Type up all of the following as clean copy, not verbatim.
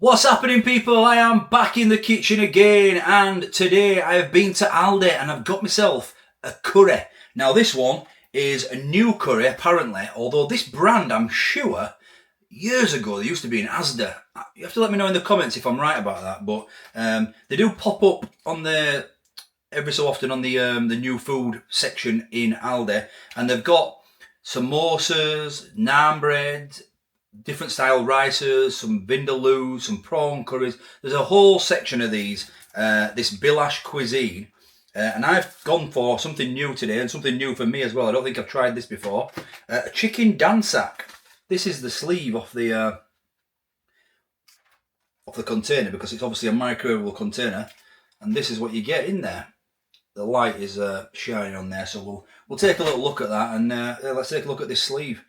What's happening, people? I am back in the kitchen again, and today I have been to Aldi and I've got myself a curry. Now this one is a new curry apparently, although this brand, I'm sure, years ago they used to be in Asda. You have to let me know in the comments if I'm right about that, but they do pop up on the every so often on the new food section in Aldi, and they've got samosas, naan bread, different style rices, some vindaloo, some prawn curries. There's a whole section of these, this Bilash cuisine. And I've gone for something new today, and something new for me as well. I don't think I've tried this before. A chicken DANSAK. This is the sleeve off the container, because it's obviously a microwavable container. And this is what you get in there. The light is shining on there, so we'll take a little look at that, and let's take a look at this sleeve.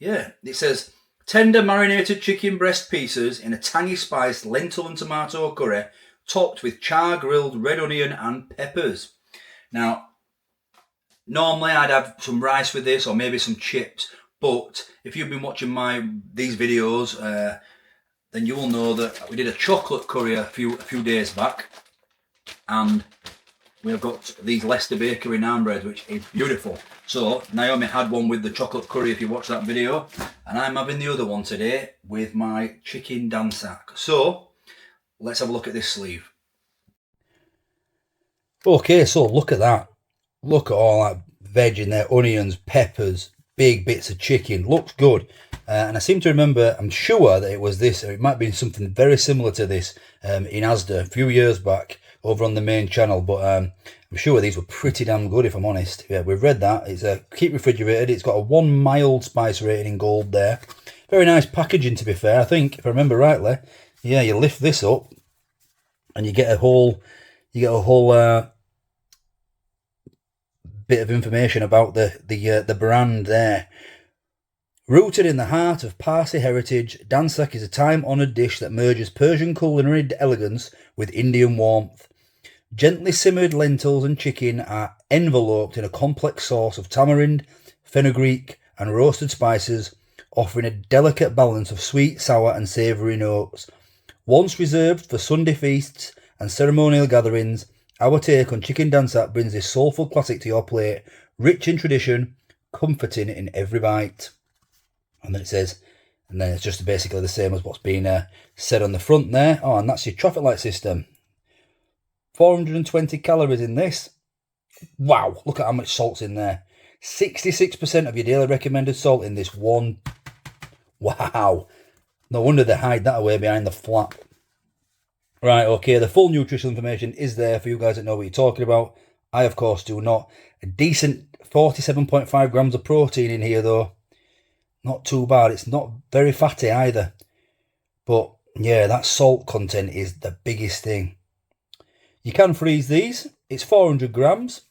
Yeah, it says tender marinated chicken breast pieces in a tangy spiced lentil and tomato curry, topped with char-grilled red onion and peppers. Now, normally I'd have some rice with this, or maybe some chips, but if you've been watching these videos, then you will know that we did a chocolate curry a few days back, and we've got these Leicester Bakery naan bread, which is beautiful. So Naomi had one with the chocolate curry, if you watched that video, and I'm having the other one today with my chicken DANSAK. So let's have a look at this sleeve. Okay, so look at that. Look at all that veg in there, onions, peppers, big bits of chicken. Looks good. And I seem to remember, I'm sure that it was this, or it might be something very similar to this in Asda a few years back over on the main channel, but I'm sure these were pretty damn good, if I'm honest. Yeah, we've read that. It's keep refrigerated. It's got a 1 mild spice rating in gold there. Very nice packaging, to be fair. I think, if I remember rightly, yeah, you lift this up and you get a whole bit of information about the brand there. Rooted in the heart of Parsi heritage, DANSAK is a time-honoured dish that merges Persian culinary elegance with Indian warmth. Gently simmered lentils and chicken are enveloped in a complex sauce of tamarind, fenugreek and roasted spices, offering a delicate balance of sweet, sour and savoury notes. Once reserved for Sunday feasts and ceremonial gatherings, our take on chicken DANSAK brings this soulful classic to your plate, rich in tradition, comforting in every bite. And then it says, and then it's just basically the same as what's been said on the front there. Oh, and that's your traffic light system. 420 calories in this. Wow, look at how much salt's in there. 66% of your daily recommended salt in this one. Wow. No wonder they hide that away behind the flap. Right, okay, the full nutritional information is there for you guys that know what you're talking about. I, of course, do not. A decent 47.5 grams of protein in here, though. Not too bad. It's not very fatty either. But, yeah, that salt content is the biggest thing. You can freeze these. It's 400 grams.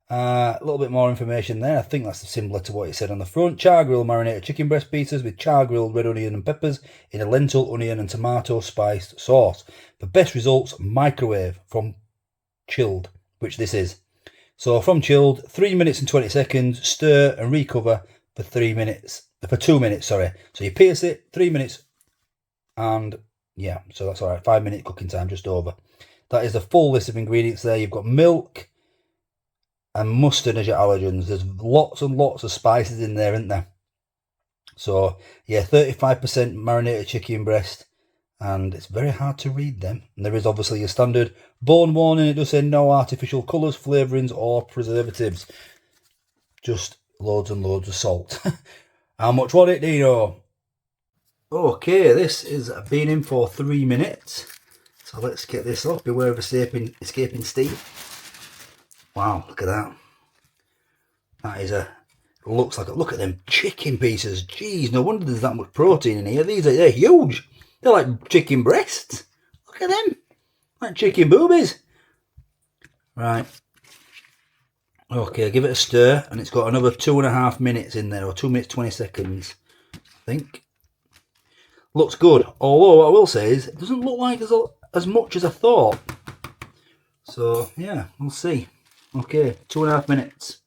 A little bit more information there. I think that's similar to what it said on the front. Char-grilled marinated chicken breast pieces with char-grilled red onion and peppers in a lentil, onion and tomato spiced sauce. For best results, microwave from chilled, which this is. So from chilled, 3 minutes and 20 seconds, stir and recover for 2 minutes, sorry. So you pierce it, 3 minutes, and yeah, so that's all right. 5 minute cooking time, just over. That is the full list of ingredients there. You've got milk and mustard as your allergens. There's lots and lots of spices in there, isn't there? So yeah, 35% marinated chicken breast, and it's very hard to read them. And there is obviously your standard bone warning. It does say no artificial colours, flavourings or preservatives. Just loads and loads of salt. How much was it, Dino? Okay, this has been in for 3 minutes. So let's get this up. Beware of escaping steam. Wow, look at that. That is looks like look at them chicken pieces. Jeez, no wonder there's that much protein in here. They're huge. They're like chicken breasts. Look at them. Like chicken boobies. Right. Okay, give it a stir, and it's got another 2.5 minutes in there, or 2 minutes 20 seconds, I think. Looks good. Although what I will say is, it doesn't look like there's as much as I thought. So yeah, we'll see. Okay, 2.5 minutes.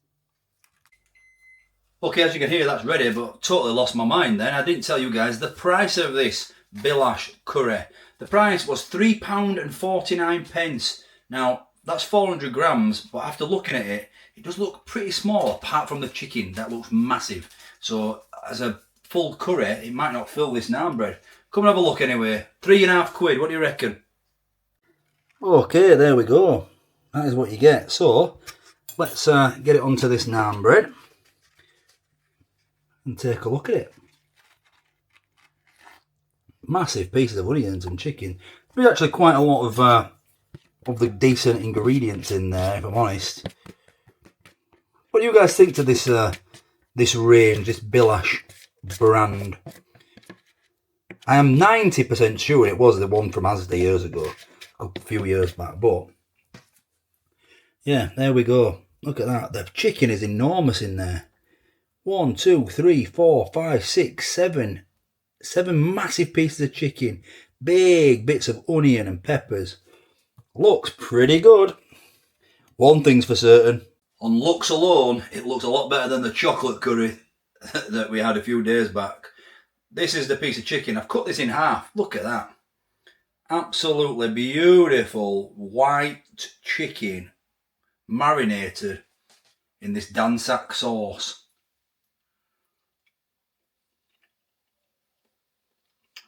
Okay, as you can hear, that's ready, but totally lost my mind then. I didn't tell you guys the price of this Bilash curry. The price was £3.49. Now, that's 400 grams, but after looking at it, it does look pretty small, apart from the chicken. That looks massive. So, as a full curry, it might not fill this naan bread. Come and have a look anyway. £3.50. What do you reckon? Okay, there we go. That is what you get. So, let's get it onto this naan bread and take a look at it. Massive pieces of onions and chicken. There's actually quite a lot of the decent ingredients in there, if I'm honest. What do you guys think to this this range, this Bilash brand? I am 90% sure it was the one from Asda years ago, a few years back, but yeah, there we go. Look at that. The chicken is enormous in there. 1, 2, 3, 4, 5, 6, 7. 7 massive pieces of chicken. Big bits of onion and peppers. Looks pretty good. One thing's for certain. On looks alone, it looks a lot better than the chocolate curry that we had a few days back. This is the piece of chicken. I've cut this in half. Look at that. Absolutely beautiful white chicken marinated in this DANSAK sauce.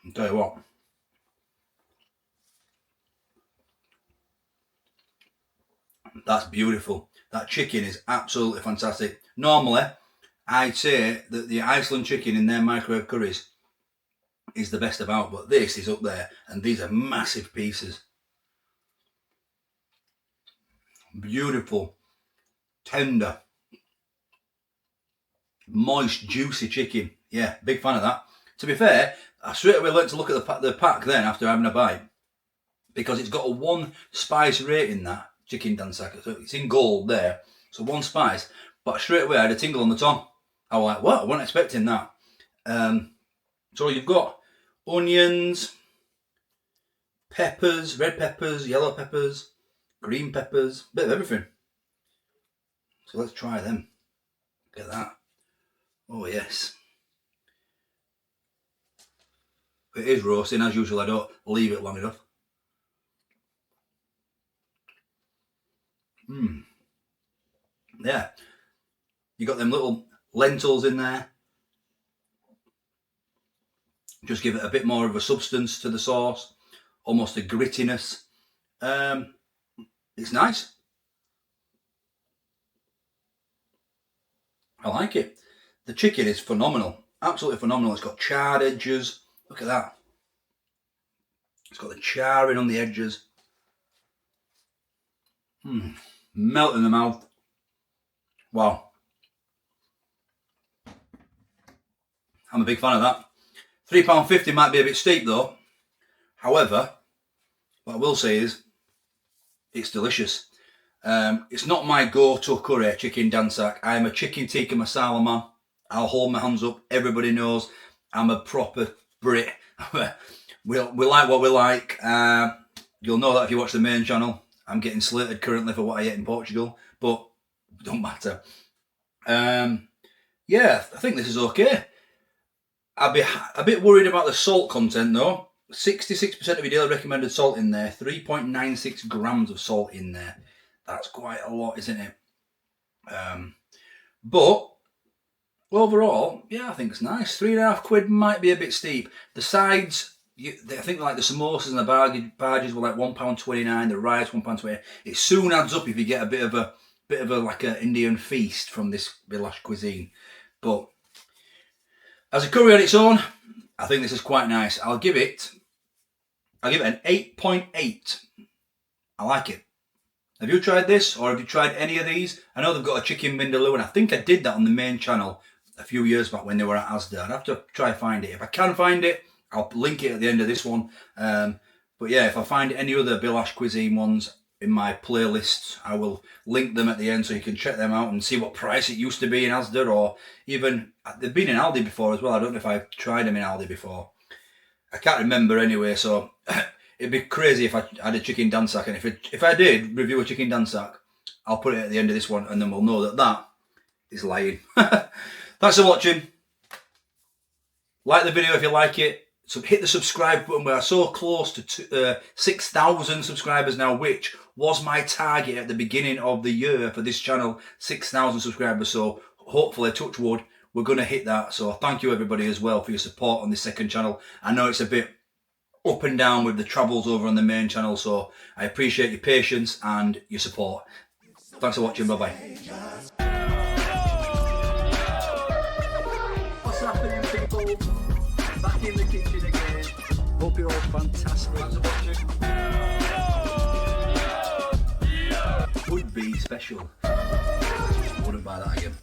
I'll tell you what. That's beautiful. That chicken is absolutely fantastic. Normally, I'd say that the Iceland chicken in their microwave curries is the best about, but this is up there, and these are massive pieces. Beautiful, tender, moist, juicy chicken. Yeah, big fan of that. To be fair, I straight away learned to look at the pack then after having a bite, because it's got a 1 spice rating, that chicken DANSAK. So it's in gold there, so 1 spice. But straight away I had a tingle on the tongue. I was like, what? I wasn't expecting that. So you've got onions, peppers, red peppers, yellow peppers, green peppers, a bit of everything. So let's try them. Look at that. Oh yes. It is roasting, as usual. I don't leave it long enough. Yeah. You got them little lentils in there. Just give it a bit more of a substance to the sauce. Almost a grittiness. It's nice. I like it. The chicken is phenomenal. Absolutely phenomenal. It's got charred edges. Look at that. It's got the charring on the edges. Melt in the mouth. Wow. I'm a big fan of that. £3.50 might be a bit steep though. However, what I will say is, it's delicious. It's not my go-to curry, chicken DANSAK. I am a chicken tikka masala man. I'll hold my hands up. Everybody knows I'm a proper Brit. we like what we like. You'll know that if you watch the main channel. I'm getting slated currently for what I ate in Portugal, but it don't matter. Yeah, I think this is okay. I'd be a bit worried about the salt content though. 66% of your daily recommended salt in there. 3.96 grams of salt in there. That's quite a lot, isn't it? But overall, yeah, I think it's nice. £3.50 might be a bit steep. The sides, I think like the samosas and the barges were like £1.29. The rice £1.20. It soon adds up if you get a bit of a like an Indian feast from this Bilash cuisine. But as a curry on its own, I think this is quite nice. I'll give it an 8.8. I like it. Have you tried this, or have you tried any of these? I know they've got a chicken vindaloo, and I think I did that on the main channel a few years back when they were at Asda. I'd have to try find it. If I can find it, I'll link it at the end of this one. But yeah, if I find any other Bilash cuisine ones in my playlists, I will link them at the end so you can check them out and see what price it used to be in Asda, or even, they've been in Aldi before as well. I don't know if I've tried them in Aldi before. I can't remember anyway, so it'd be crazy if I had a chicken DANSAK, and if I did review a chicken DANSAK, I'll put it at the end of this one, and then we'll know that that is lying. Thanks for watching. Like the video if you like it. So hit the subscribe button. We are so close to 6,000 subscribers now, which was my target at the beginning of the year for this channel, 6,000 subscribers. So hopefully, touch wood, we're going to hit that. So thank you everybody as well for your support on this second channel. I know it's a bit up and down with the travels over on the main channel, so I appreciate your patience and your support. Thanks for watching. Bye bye. What's happening, people? Back in the kitchen again. Hope you're all fantastic. Thanks for watching. Would be special. Wouldn't buy that again.